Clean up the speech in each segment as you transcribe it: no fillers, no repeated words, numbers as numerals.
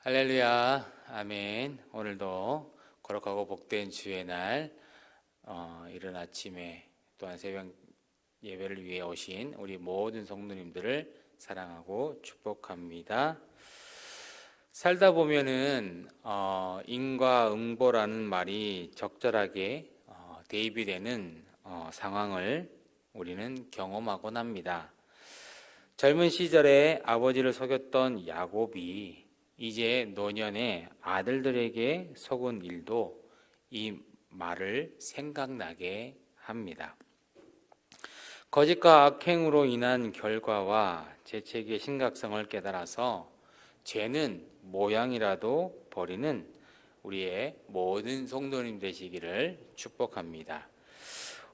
할렐루야, 아멘. 오늘도 거룩하고 복된 주의 날, 이른 아침에 또한 새벽 예배를 위해 오신 우리 모든 성도님들을 사랑하고 축복합니다. 살다 보면은 인과응보라는 말이 적절하게 대입이 되는 상황을 우리는 경험하곤 합니다. 젊은 시절에 아버지를 속였던 야곱이 이제 노년에 아들들에게 속은 일도 이 말을 생각나게 합니다. 거짓과 악행으로 인한 결과와 재책의 심각성을 깨달아서 죄는 모양이라도 버리는 우리의 모든 성도님 되시기를 축복합니다.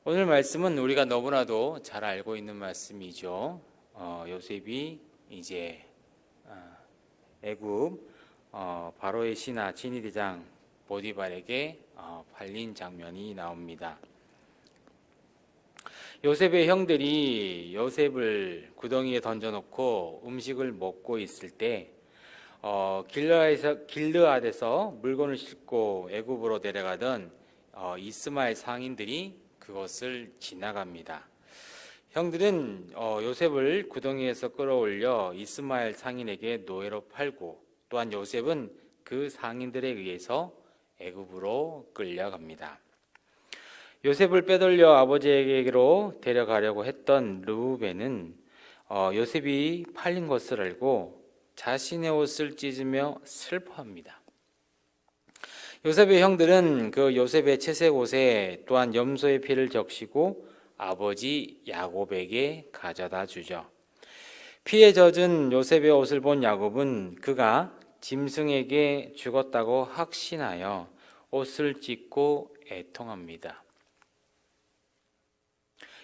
오늘 말씀은 우리가 너무나도 잘 알고 있는 말씀이죠. 요셉이 이제 애굽 바로의 신하 진위대장 보디발에게 팔린 장면이 나옵니다. 요셉의 형들이 요셉을 구덩이에 던져놓고 음식을 먹고 있을 때 길르앗에서 물건을 싣고 애굽으로 내려가던 이스마엘 상인들이 그것을 지나갑니다. 형들은 요셉을 구덩이에서 끌어올려 이스마엘 상인에게 노예로 팔고, 또한 요셉은 그 상인들에 의해서 애굽으로 끌려갑니다. 요셉을 빼돌려 아버지에게로 데려가려고 했던 르우벤은 요셉이 팔린 것을 알고 자신의 옷을 찢으며 슬퍼합니다. 요셉의 형들은 그 요셉의 채색 옷에 또한 염소의 피를 적시고 아버지 야곱에게 가져다 주죠. 피에 젖은 요셉의 옷을 본 야곱은 그가 짐승에게 죽었다고 확신하여 옷을 찢고 애통합니다.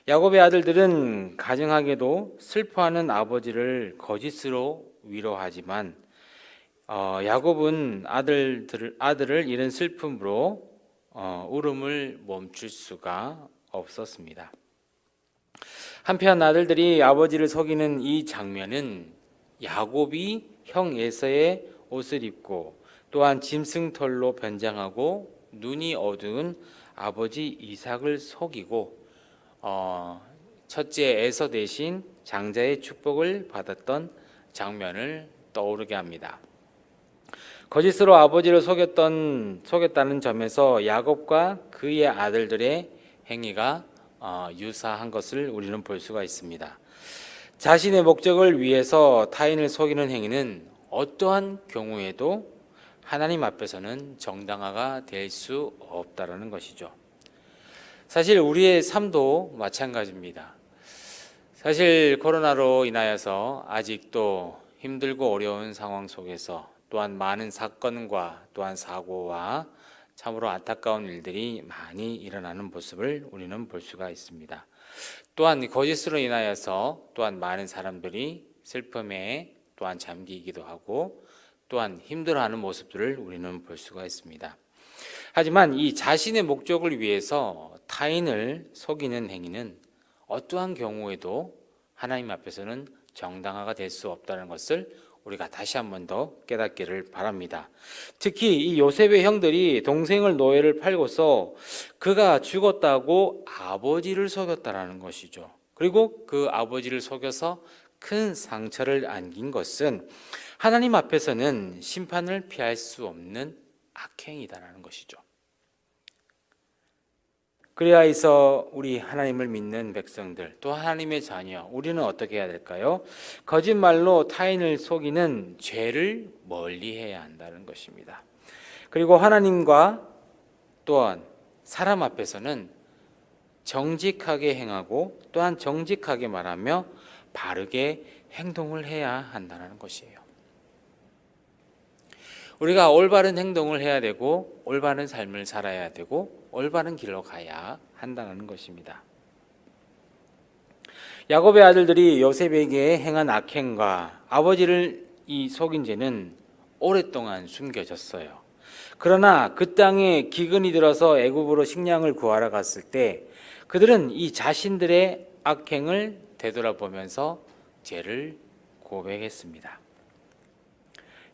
야곱의 아들들은 가증하게도 슬퍼하는 아버지를 거짓으로 위로하지만 야곱은 아들을 잃은 슬픔으로 울음을 멈출 수가 없었습니다. 한편 아들들이 아버지를 속이는 이 장면은 야곱이 형 에서의 옷을 입고 또한 짐승털로 변장하고 눈이 어두운 아버지 이삭을 속이고 첫째 에서 대신 장자의 축복을 받았던 장면을 떠오르게 합니다. 거짓으로 아버지를 속였다는 점에서 야곱과 그의 아들들의 행위가 유사한 것을 우리는 볼 수가 있습니다. 자신의 목적을 위해서 타인을 속이는 행위는 어떠한 경우에도 하나님 앞에서는 정당화가 될 수 없다는 것이죠. 사실 우리의 삶도 마찬가지입니다. 사실 코로나로 인하여서 아직도 힘들고 어려운 상황 속에서 또한 많은 사건과 또한 사고와 참으로 안타까운 일들이 많이 일어나는 모습을 우리는 볼 수가 있습니다. 또한 거짓으로 인하여서 또한 많은 사람들이 슬픔에 또한 잠기기도 하고 또한 힘들어하는 모습들을 우리는 볼 수가 있습니다. 하지만 이 자신의 목적을 위해서 타인을 속이는 행위는 어떠한 경우에도 하나님 앞에서는 정당화가 될 수 없다는 것을 우리가 다시 한 번 더 깨닫기를 바랍니다. 특히 이 요셉의 형들이 동생을 노예를 팔고서 그가 죽었다고 아버지를 속였다라는 것이죠. 그리고 그 아버지를 속여서 큰 상처를 안긴 것은 하나님 앞에서는 심판을 피할 수 없는 악행이다라는 것이죠. 그리하여서 우리 하나님을 믿는 백성들, 또 하나님의 자녀, 우리는 어떻게 해야 될까요? 거짓말로 타인을 속이는 죄를 멀리해야 한다는 것입니다. 그리고 하나님과 또한 사람 앞에서는 정직하게 행하고 또한 정직하게 말하며 바르게 행동을 해야 한다는 것이에요. 우리가 올바른 행동을 해야 되고 올바른 삶을 살아야 되고 올바른 길로 가야 한다는 것입니다. 야곱의 아들들이 요셉에게 행한 악행과 아버지를 속인 죄는 오랫동안 숨겨졌어요. 그러나 그 땅에 기근이 들어서 애굽으로 식량을 구하러 갔을 때 그들은 이 자신들의 악행을 되돌아보면서 죄를 고백했습니다.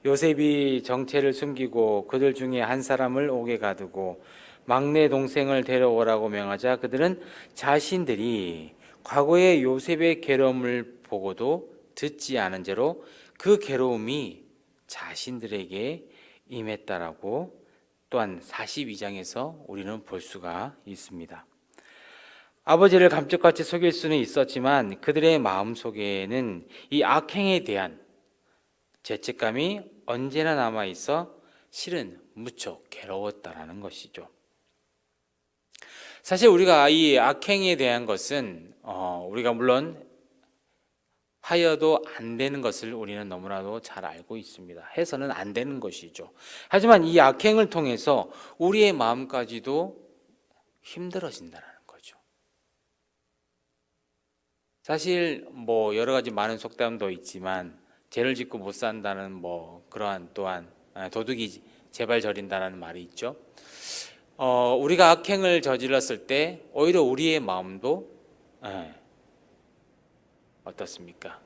요셉이 정체를 숨기고 그들 중에 한 사람을 옥에 가두고 막내 동생을 데려오라고 명하자 그들은 자신들이 과거의 요셉의 괴로움을 보고도 듣지 않은 채로 그 괴로움이 자신들에게 임했다라고 또한 42장에서 우리는 볼 수가 있습니다. 아버지를 감쪽같이 속일 수는 있었지만 그들의 마음속에는 이 악행에 대한 죄책감이 언제나 남아 있어 실은 무척 괴로웠다라는 것이죠. 사실 우리가 이 악행에 대한 것은 우리가 물론 하여도 안 되는 것을 우리는 너무나도 잘 알고 있습니다. 해서는 안 되는 것이죠. 하지만 이 악행을 통해서 우리의 마음까지도 힘들어진다는 거죠. 사실 여러 가지 많은 속담도 있지만 죄를 짓고 못 산다는 그러한 또한 도둑이 제발 저린다는 말이 있죠. 우리가 악행을 저질렀을 때 오히려 우리의 마음도 어떻습니까?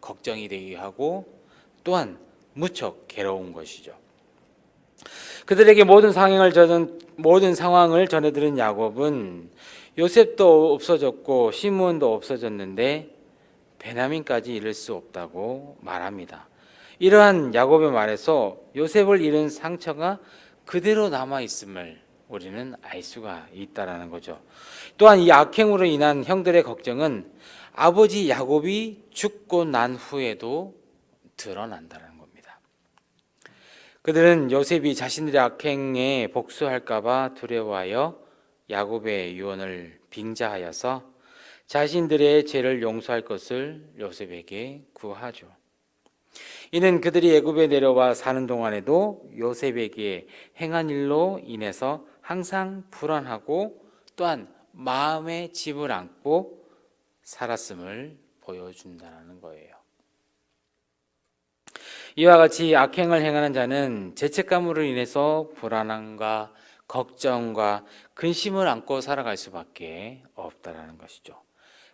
걱정이 되게 하고 또한 무척 괴로운 것이죠. 그들에게 모든 상황을 전해들은 야곱은 요셉도 없어졌고 시므온도 없어졌는데 베냐민까지 잃을 수 없다고 말합니다. 이러한 야곱의 말에서 요셉을 잃은 상처가 그대로 남아 있음을 우리는 알 수가 있다라는 거죠. 또한 이 악행으로 인한 형들의 걱정은 아버지 야곱이 죽고 난 후에도 드러난다는 겁니다. 그들은 요셉이 자신들의 악행에 복수할까봐 두려워하여 야곱의 유언을 빙자하여서 자신들의 죄를 용서할 것을 요셉에게 구하죠. 이는 그들이 애굽에 내려와 사는 동안에도 요셉에게 행한 일로 인해서 항상 불안하고 또한 마음에 짐을 안고 살았음을 보여준다는 거예요. 이와 같이 악행을 행하는 자는 죄책감으로 인해서 불안함과 걱정과 근심을 안고 살아갈 수밖에 없다라는 것이죠.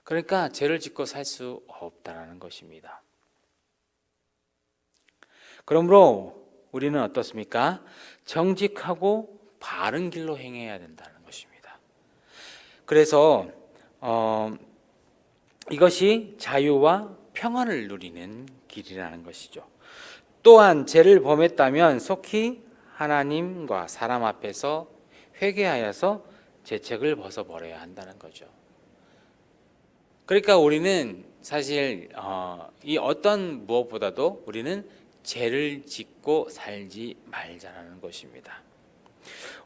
그러니까 죄를 짓고 살 수 없다라는 것입니다. 그러므로 우리는 어떻습니까? 정직하고 바른 길로 행해야 된다는 것입니다. 그래서 이것이 자유와 평안을 누리는 길이라는 것이죠. 또한 죄를 범했다면 속히 하나님과 사람 앞에서 회개하여서 죄책을 벗어버려야 한다는 거죠. 그러니까 우리는 사실 이 어떤 무엇보다도 우리는 죄를 짓고 살지 말자라는 것입니다.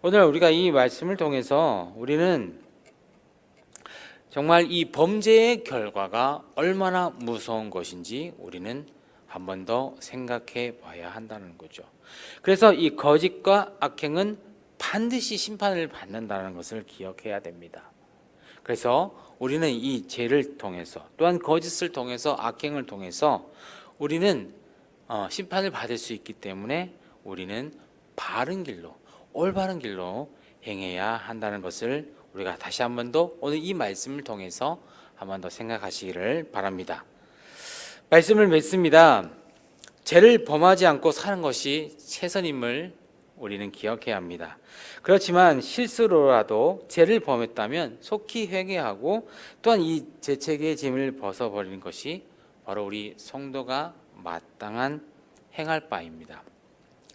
오늘 우리가 이 말씀을 통해서 우리는 정말 이 범죄의 결과가 얼마나 무서운 것인지 우리는 한 번 더 생각해 봐야 한다는 거죠. 그래서 이 거짓과 악행은 반드시 심판을 받는다는 것을 기억해야 됩니다. 그래서 우리는 이 죄를 통해서 또한 거짓을 통해서 악행을 통해서 우리는 심판을 받을 수 있기 때문에 우리는 바른 길로 올바른 길로 행해야 한다는 것을 우리가 다시 한 번 더 오늘 이 말씀을 통해서 한 번 더 생각하시기를 바랍니다. 말씀을 맺습니다. 죄를 범하지 않고 사는 것이 최선임을 우리는 기억해야 합니다. 그렇지만 실수로라도 죄를 범했다면 속히 회개하고 또한 이 죄책의 짐을 벗어버리는 것이 바로 우리 성도가 마땅한 행할 바입니다.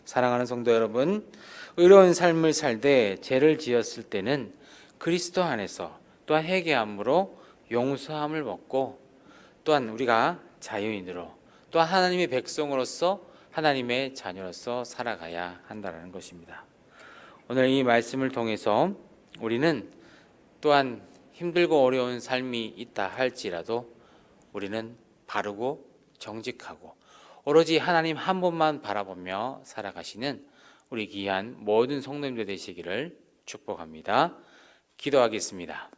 사랑하는 성도 여러분, 의로운 삶을 살되 죄를 지었을 때는 그리스도 안에서 또한 회개함으로 용서함을 얻고 또한 우리가 자유인으로 또한 하나님의 백성으로서 하나님의 자녀로서 살아가야 한다는 것입니다. 오늘 이 말씀을 통해서 우리는 또한 힘들고 어려운 삶이 있다 할지라도 우리는 바르고 정직하고 오로지 하나님 한 분만 바라보며 살아가시는 우리 귀한 모든 성도님들 되시기를 축복합니다. 기도하겠습니다.